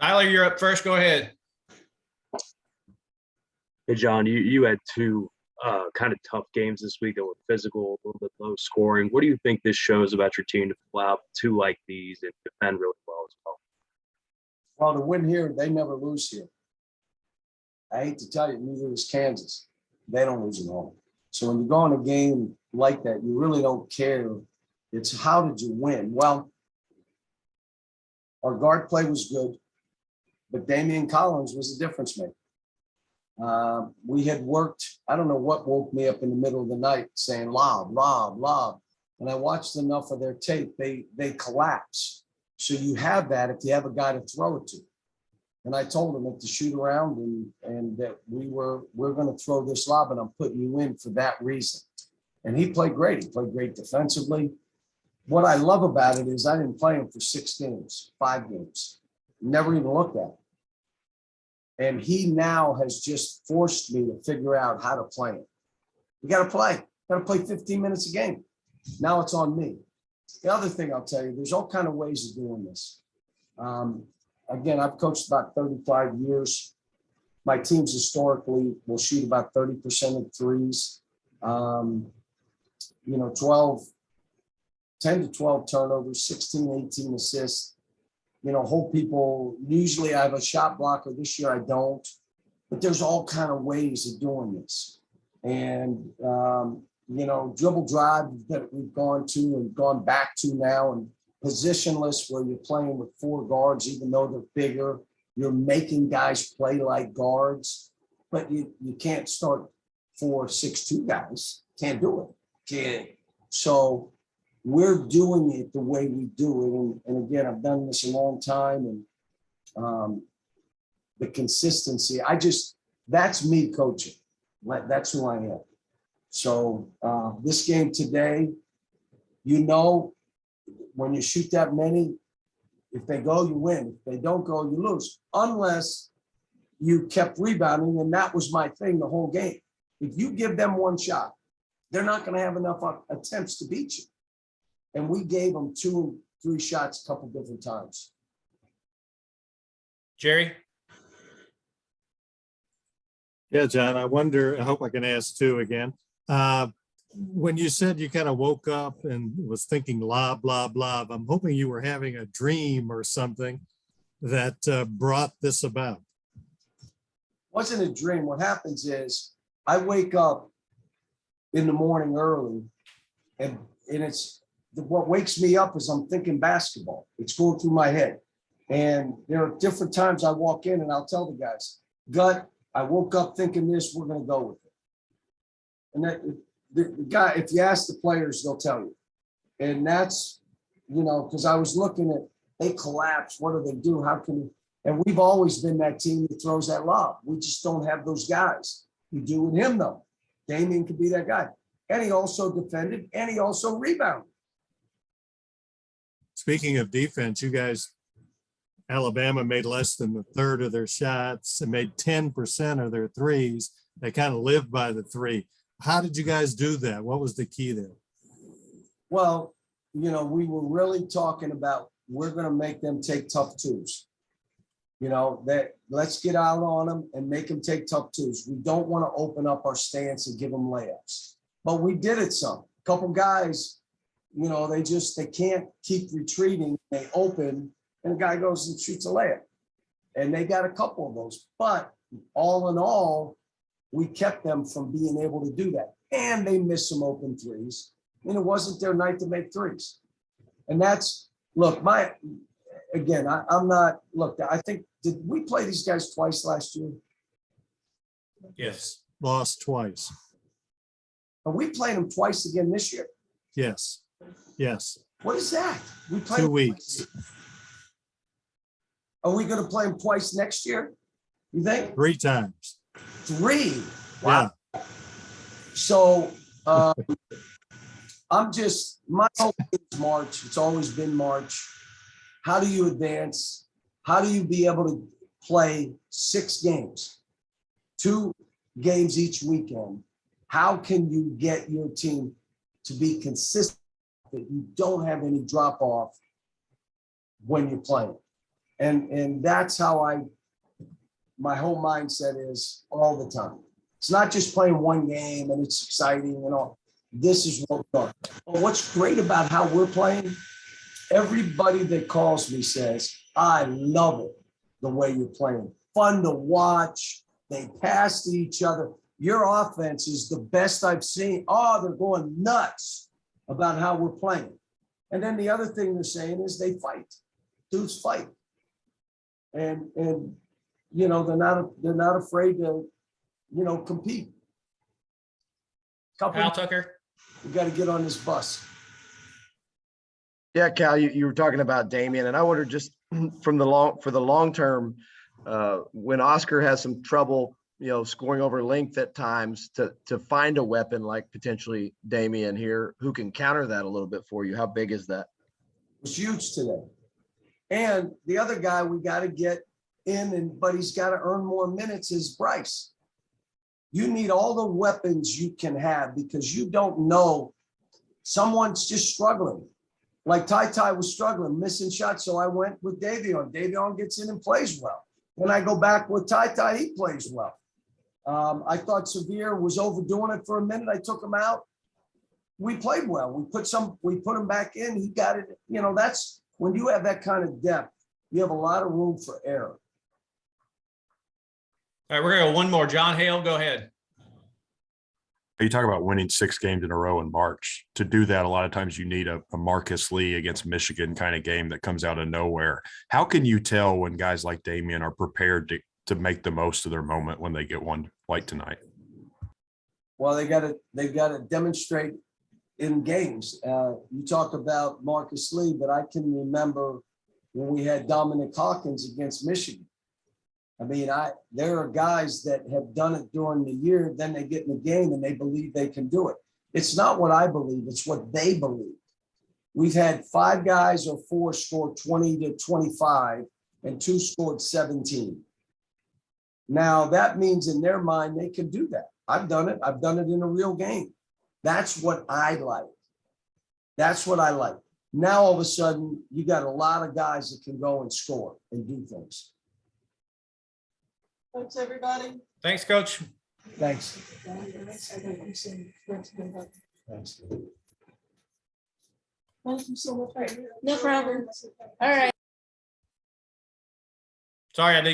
Tyler, you're up first. Go ahead. Hey, John, you had two kind of tough games this week that were physical, a little bit low scoring. What do you think this shows about your team to pull out two like these and defend really well as well? Well, to win here, they never lose here. I hate to tell you, neither does Kansas. They don't lose at home. So when you go in a game like that, you really don't care. It's how did you win? Well, our guard play was good, but Damian Collins was a difference maker. We had worked, I don't know what woke me up in the middle of the night saying lob, lob, lob. And I watched enough of their tape, they collapse. So you have that if you have a guy to throw it to. And I told him to shoot around and that we're going to throw this lob and I'm putting you in for that reason. And he played great. He played great defensively. What I love about it is I didn't play him for 6 games, 5 games. Never even looked at him. And he now has just forced me to figure out how to play him. You got to play. Got to play 15 minutes a game. Now it's on me. The other thing I'll tell you, there's all kind of ways of doing this. Again, I've coached about 35 years. My teams historically will shoot about 30% of threes. 10 to 12 turnovers, 16, 18 assists. Hold people. Usually I have a shot blocker. This year I don't. But there's all kind of ways of doing this. And, dribble drive that we've gone to and gone back to now, and positionless where you're playing with 4 guards, even though they're bigger. You're making guys play like guards, but you can't start 4-6-2 guys. Can't do it. Can't. So we're doing it the way we do it. And again, I've done this a long time, and the consistency, that's me coaching. That's who I am. So this game today, when you shoot that many, if they go, you win. If they don't go, you lose. Unless you kept rebounding, and that was my thing the whole game. If you give them one shot, they're not going to have enough attempts to beat you. And we gave them 2 or 3 shots a couple different times. Jerry? Yeah, John, I hope I can ask two again. When you said you kind of woke up and was thinking lob, lob, lob, I'm hoping you were having a dream or something that brought this about. Wasn't a dream. What happens is I wake up in the morning early, and it's what wakes me up is I'm thinking basketball. It's going through my head. And there are different times I walk in and I'll tell the guys, Gut, I woke up thinking this, we're going to go with it. And that the guy, if you ask the players, they'll tell you. And that's, because I was looking at, they collapse. What do they do? How can, and we've always been that team that throws that lob. We just don't have those guys. We do with him though. Damian could be that guy. And he also defended and he also rebounded. Speaking of defense, you guys, Alabama made less than a third of their shots and made 10% of their threes. They kind of lived by the 3. How did you guys do that? What was the key there? Well, we were really talking about we're going to make them take tough twos. That let's get out on them and make them take tough twos. We don't want to open up our stance and give them layups. But we did it some. A couple guys, they can't keep retreating. They open, and the guy goes and shoots a layup. And they got a couple of those. But all in all, we kept them from being able to do that. And they missed some open threes. And it wasn't their night to make threes. And that's, look, I think, did we play these guys twice last year? Yes. Lost twice. Are we playing them twice again this year? Yes. Yes. What is that? We play 2 weeks. Are we going to play them twice next year? You think? 3 times. 3. Wow. Yeah. So my whole thing is March. It's always been March. How do you advance? How do you be able to play 6 games, 2 games each weekend? How can you get your team to be consistent that you don't have any drop off when you're playing? And that's how my whole mindset is all the time. It's not just playing one game and it's exciting and all. This is what we're doing. But what's great about how we're playing, everybody that calls me says, I love it the way you're playing. Fun to watch. They pass to each other. Your offense is the best I've seen. Oh, they're going nuts about how we're playing. And then the other thing they're saying is they fight. Dudes fight. And you know, they're not afraid to, you know, compete. Kyle Tucker. We got to get on this bus. Yeah, Cal, you were talking about Damian, and I wonder just for the long term, when Oscar has some trouble, you know, scoring over length at times, to find a weapon like potentially Damian here who can counter that a little bit for you. How big is that? It was huge today. And the other guy we got to get in, but he's got to earn more minutes is Bryce. You need all the weapons you can have because you don't know. Someone's just struggling. Like Ty was struggling, missing shots. So I went with Davion. Davion gets in and plays well. Then I go back with Ty, he plays well. I thought Severe was overdoing it for a minute. I took him out. We played well. We put him back in. He got it. You know, that's when you have that kind of depth, you have a lot of room for error. All right, we're going to go one more. John Hale, go ahead. You talk about winning 6 games in a row in March. To do that, a lot of times you need a Marcus Lee against Michigan kind of game that comes out of nowhere. How can you tell when guys like Damian are prepared to make the most of their moment when they get one like tonight? Well, they got to demonstrate in games. You talk about Marcus Lee, but I can remember when we had Dominic Hawkins against Michigan. I mean, there are guys that have done it during the year, then they get in the game and they believe they can do it. It's not what I believe, it's what they believe. We've had 5 guys or 4 score 20 to 25 and 2 scored 17. Now that means in their mind, they can do that. I've done it. I've done it in a real game. That's what I like. That's what I like. Now, all of a sudden, you got a lot of guys that can go and score and do things. Thanks, everybody. Thanks, Coach. Thanks. Thanks. Thanks. Thank you so much. No problem. All right. Sorry, I didn't